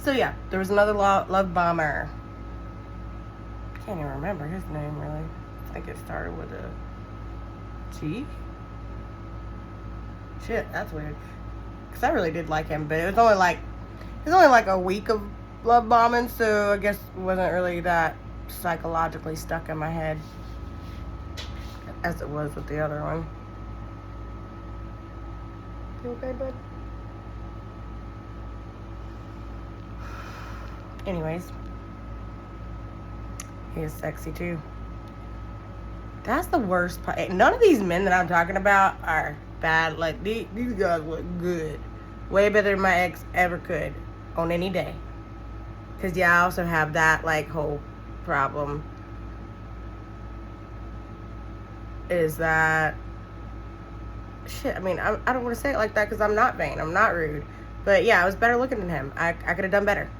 So yeah, there was another love bomber. Can't even remember his name really. I think it started with a T. Shit, that's weird. Cause I really did like him, but it was only like a week of love bombing, so I guess it wasn't really that psychologically stuck in my head as it was with the other one. You okay, bud? Anyways, he is sexy too. That's the worst part. None of these men that I'm talking about are bad. Like, these guys look good. Way better than my ex ever could on any day. Because, yeah, I also have that, like, whole problem. Is that... Shit, I mean, I don't want to say it like that because I'm not vain. I'm not rude. But, yeah, I was better looking than him. I could have done better.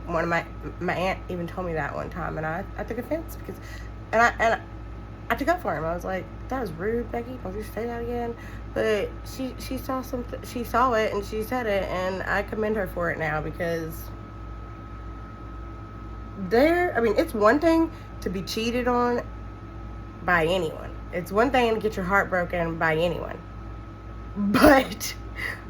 One of my aunt even told me that one time, and I took offense because... And I took up for him. I was like, that was rude, Becky. Don't you say that again. But she saw something. She saw it and she said it, and I commend her for it now because I mean, it's one thing to be cheated on by anyone. It's one thing to get your heart broken by anyone. But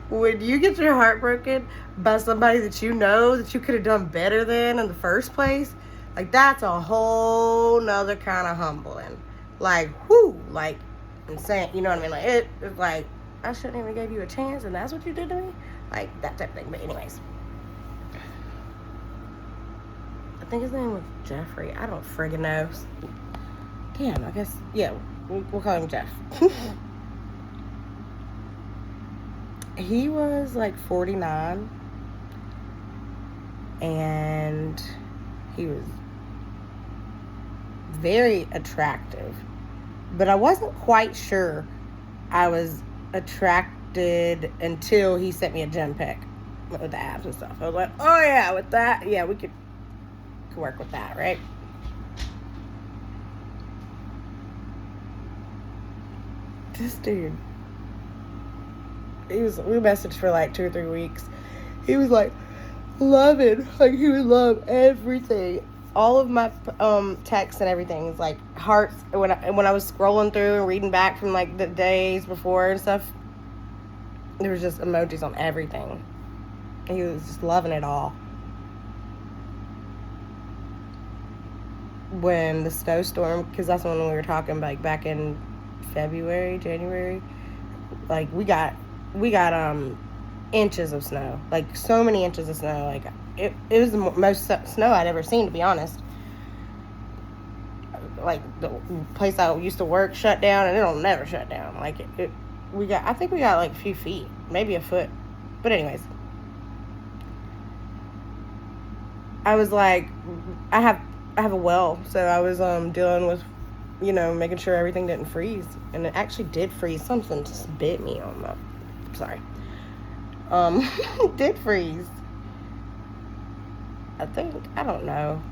when you get your heart broken by somebody that you know that you could have done better than in the first place, like, that's a whole nother kind of humbling. Like, whoo, like, insane, you know what I mean? Like, it's like, I shouldn't even give you a chance, and that's what you did to me? Like, that type of thing. But anyways, I think his name was Jeffrey. I don't friggin' know. Damn, I guess, yeah, we'll call him Jeff. He was, like, 49, and he was very attractive, but I wasn't quite sure I was attracted until he sent me a gym pic with the abs and stuff. I was like, oh yeah, with that, yeah, we could work with that, right? This dude, we messaged for like 2 or 3 weeks. He was like loving, like he would love everything. All of my texts and everything is like hearts. When I was scrolling through and reading back from like the days before and stuff, there was just emojis on everything. He was just loving it all. When the snowstorm, because that's when we were talking like back in February, January, like we got inches of snow, like so many inches of snow, like. It was the most snow I'd ever seen, to be honest. Like, the place I used to work shut down, and it'll never shut down. Like, I think we got like a few feet, maybe a foot. But anyways, I was like, I have a well, so I was dealing with, making sure everything didn't freeze, and it actually did freeze. Something just bit me on my, sorry. It did freeze. I think, I don't know.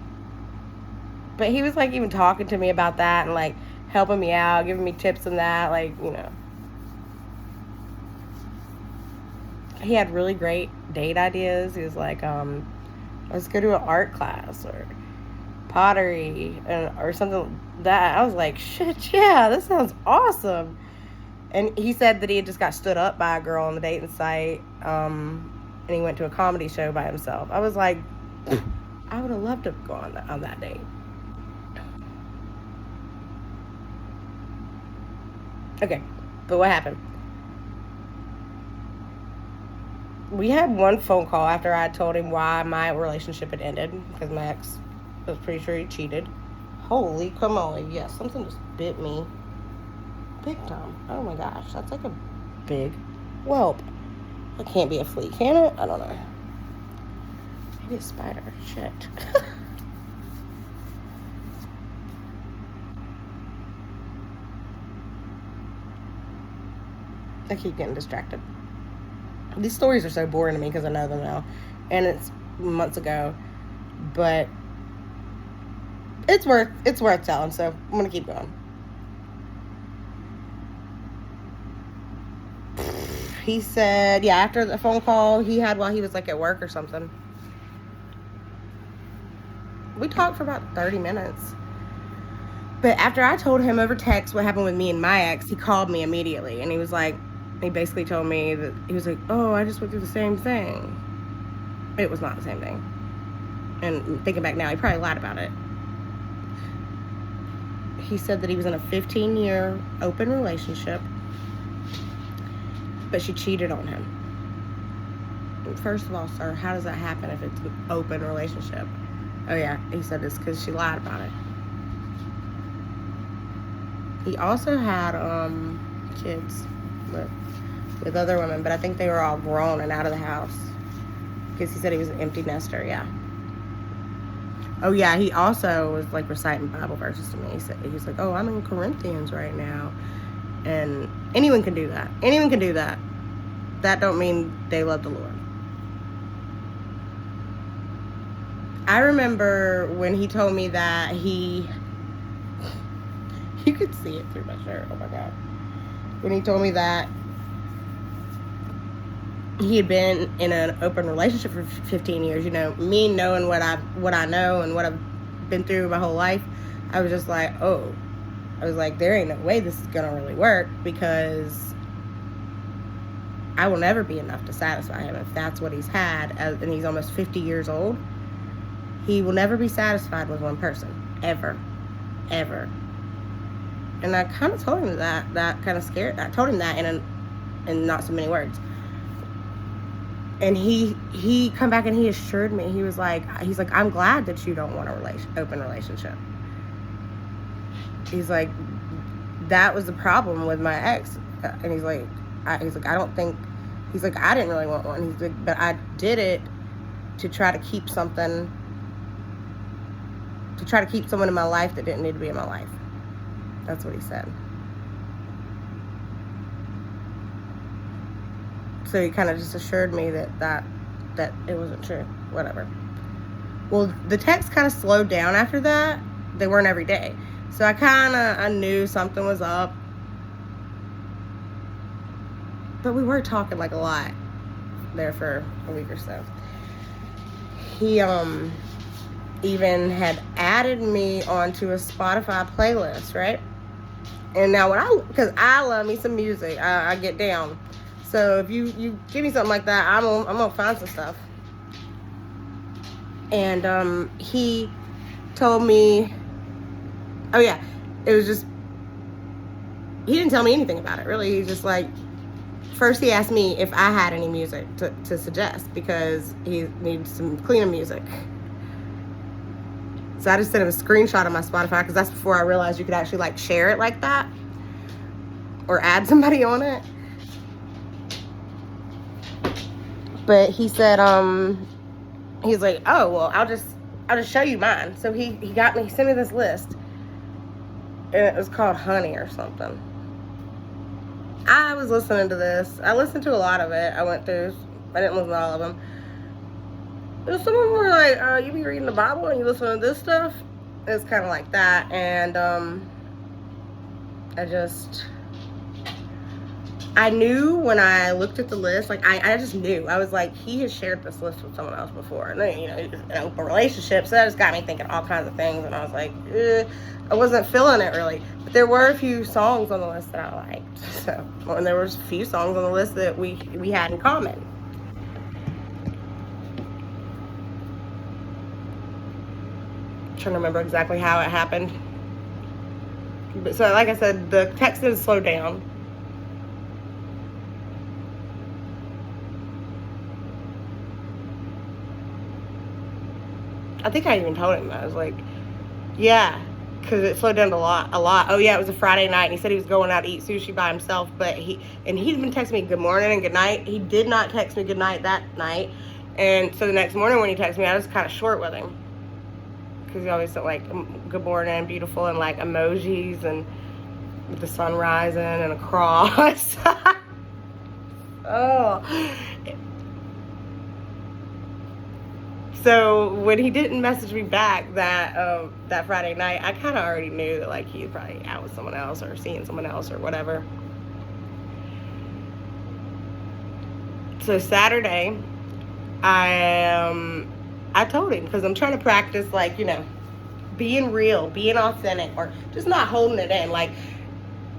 But he was like even talking to me about that and like helping me out, giving me tips on that, like, He had really great date ideas. He was like, let's go to an art class or pottery or something like that. I was like, shit, yeah, this sounds awesome. And he said that he had just got stood up by a girl on the dating site, and he went to a comedy show by himself. I was like, I would have loved to go on that date. Okay, but what happened? We had one phone call after I told him why my relationship had ended, because my ex was pretty sure he cheated. Holy camole, yes, something just bit me big time. Oh my gosh, that's like a big whelp. It can't be a flea, can it? I don't know. Maybe a spider. Shit. I keep getting distracted. These stories are so boring to me because I know them now, and it's months ago, but it's worth telling. So I'm gonna keep going. He said, yeah, after the phone call he had while he was like at work or something, we talked for about 30 minutes. But after I told him over text what happened with me and my ex, he called me immediately. And he was like, he basically told me that, he was like, oh, I just went through the same thing. It was not the same thing. And thinking back now, he probably lied about it. He said that he was in a 15-year open relationship, but she cheated on him. First of all, sir, how does that happen if it's an open relationship? Oh yeah, he said it's because she lied about it. He also had kids with other women, but I think they were all grown and out of the house, because he said he was an empty nester. Yeah. Oh yeah, he also was like reciting Bible verses to me. He was like, oh, I'm in Corinthians right now. And anyone can do that. Anyone can do that. That don't mean they love the Lord. I remember when he told me that you could see it through my shirt. Oh my God. When he told me that he had been in an open relationship for 15 years, you know, me knowing what I know and what I've been through my whole life, I was just like, oh. I was like, there ain't no way this is gonna really work, because I will never be enough to satisfy him if that's what he's had, and he's almost 50 years old. He will never be satisfied with one person, ever, ever. And I kind of told him that kind of scared. I told him that in not so many words. And he come back and he assured me. He's like, I'm glad that you don't want an open relationship. He's like, that was the problem with my ex. And he's like, I didn't really want one. He's like, but I did it to try to keep someone in my life that didn't need to be in my life. That's what he said. So he kind of just assured me that it wasn't true. Whatever. Well, the texts kind of slowed down after that. They weren't every day. So I knew something was up. But we were talking like a lot there for a week or so. He even had added me onto a Spotify playlist, right? And now because I love me some music, I get down. So if you give me something like that, I'm gonna find some stuff. And he told me, oh yeah, it was just, he didn't tell me anything about it, really. He just like, first he asked me if I had any music to suggest, because he needs some cleaner music. So I just sent him a screenshot of my Spotify, because that's before I realized you could actually like share it like that or add somebody on it. But he said, he's like, oh, well, I'll just show you mine. So he sent me this list, and it was called Honey or something. I was listening to this. I listened to a lot of it. I didn't listen to all of them. Some of them were like, you be reading the Bible and you listen to this stuff? It's kind of like that. And I knew when I looked at the list, like I just knew. I was like, he has shared this list with someone else before. And then, you know, an open relationship. So that just got me thinking all kinds of things. And I was like, I wasn't feeling it really. But there were a few songs on the list that I liked. So, and there was a few songs on the list that we had in common. Trying to remember exactly how it happened. But so like I said, the text did slow down. I think I even told him that. I was like, yeah, because it slowed down a lot. Oh yeah, it was a Friday night, and he said he was going out to eat sushi by himself, but he'd been texting me good morning and good night. He did not text me good night that night. And so the next morning when he texted me, I was kind of short with him, because he always said like good morning, beautiful, and like emojis and with the sun rising and a cross. Oh. So when he didn't message me back that Friday night, I kind of already knew that like he was probably out with someone else or seeing someone else or whatever. So Saturday, I I told him, because I'm trying to practice, like, being real, being authentic, or just not holding it in, like,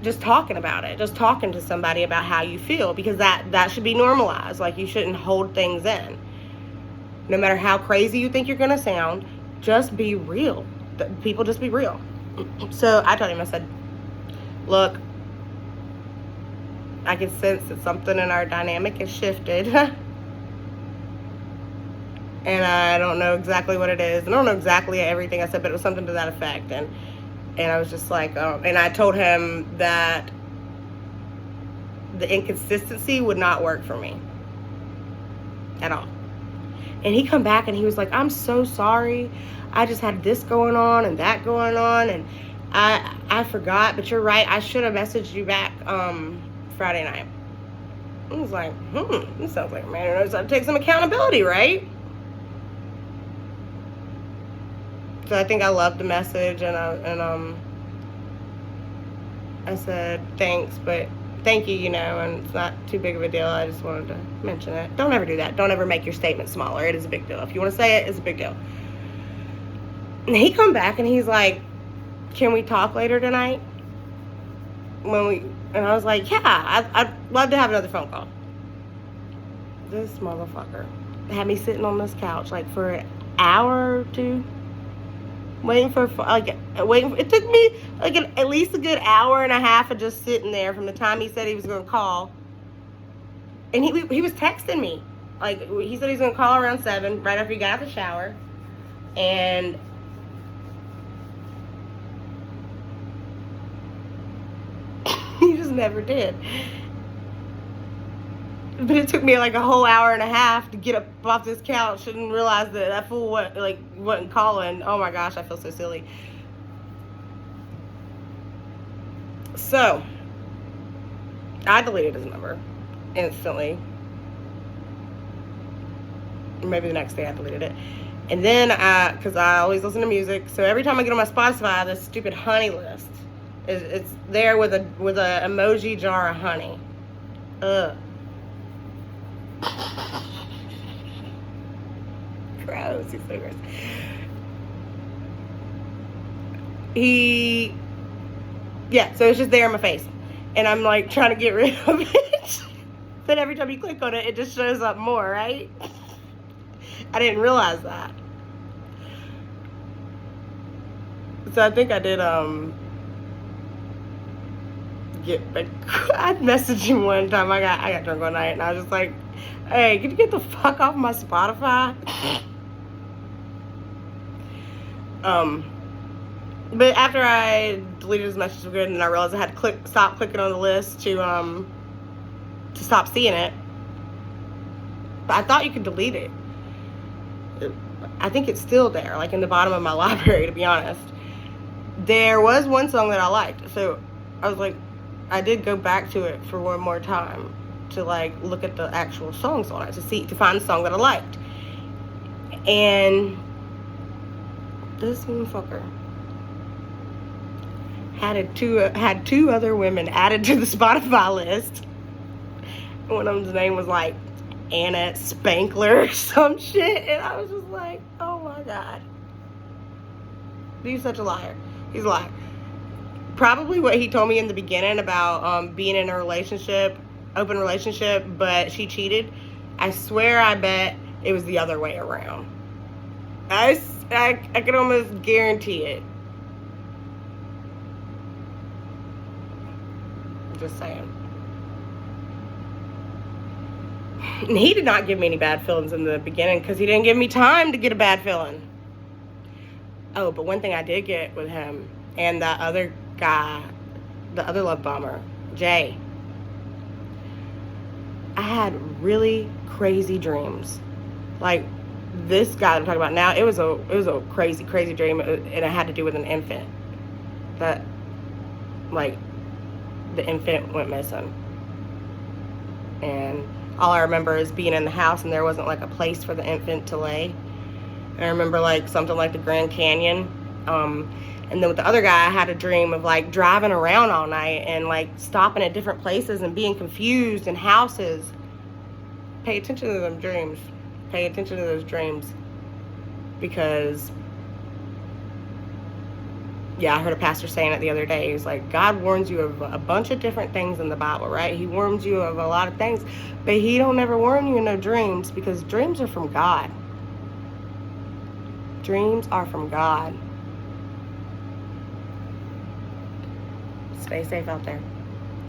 just talking about it, just talking to somebody about how you feel, because that should be normalized. Like, you shouldn't hold things in. No matter how crazy you think you're going to sound, just be real. People, just be real. So I told him, I said, look, I can sense that something in our dynamic has shifted. And I don't know exactly what it is. I don't know exactly everything I said, but it was something to that effect. And I was just like, and I told him that the inconsistency would not work for me at all. And he come back and he was like, I'm so sorry. I just had this going on and that going on. And I forgot, but you're right. I should have messaged you back Friday night. I was like, this sounds like a man who knows how to take some accountability, right? So I think I loved the message, and I said thanks, but thank you, and it's not too big of a deal. I just wanted to mention it. Don't ever do that. Don't ever make your statement smaller. It is a big deal. If you want to say it, it's a big deal. And he come back and he's like, can we talk later tonight? And I was like, yeah, I'd love to have another phone call. This motherfucker had me sitting on this couch like for an hour or two. It took me like at least a good hour and a half of just sitting there from the time he said he was going to call. And he was texting me. Like, he said he was going to call around 7, right after he got out of the shower. And he just never did. But it took me like a whole hour and a half to get up off this couch and realize that fool wasn't calling. Oh my gosh, I feel so silly. So I deleted his number instantly. Maybe the next day I deleted it. And then because I always listen to music, so every time I get on my Spotify, this stupid honey list it's there with a emoji jar of honey. Ugh. Gross. He's so gross. So it's just there in my face, and I'm like trying to get rid of it. Then every time you click on it, it just shows up more, right? I didn't realize that. So I think I did I messaged him one time. I got drunk one night, and I was just like, hey, can you get the fuck off my Spotify? But after I deleted his message again, and I realized I had to stop clicking on the list to stop seeing it. But I thought you could delete it. I think it's still there, like in the bottom of my library, to be honest. There was one song that I liked, so I was like, I did go back to it for one more time to like look at the actual songs on it to find the song that I liked. And this motherfucker had two other women added to the Spotify list. One of them's name was like Anna Spankler or some shit, and I was just like, oh my god, he's such a liar. He's a liar. Probably what he told me in the beginning about being in a relationship, open relationship, but she cheated. I swear, I bet it was the other way around. I can almost guarantee it. Just saying. And he did not give me any bad feelings in the beginning because he didn't give me time to get a bad feeling. Oh, but one thing I did get with him and that other guy, the other love bomber, Jay, I had really crazy dreams. Like this guy that I'm talking about now, it was a crazy dream, and it had to do with an infant. That, like, the infant went missing. And all I remember is being in the house and there wasn't like a place for the infant to lay. And I remember like something like the Grand Canyon. And then with the other guy, I had a dream of like driving around all night and like stopping at different places and being confused in houses. Pay attention to them dreams. Pay attention to those dreams. because, yeah, I heard a pastor saying it the other day. He's like, God warns you of a bunch of different things in the Bible, right? He warns you of a lot of things, but he don't never warn you in no dreams, because dreams are from God. Dreams are from God. Stay safe out there.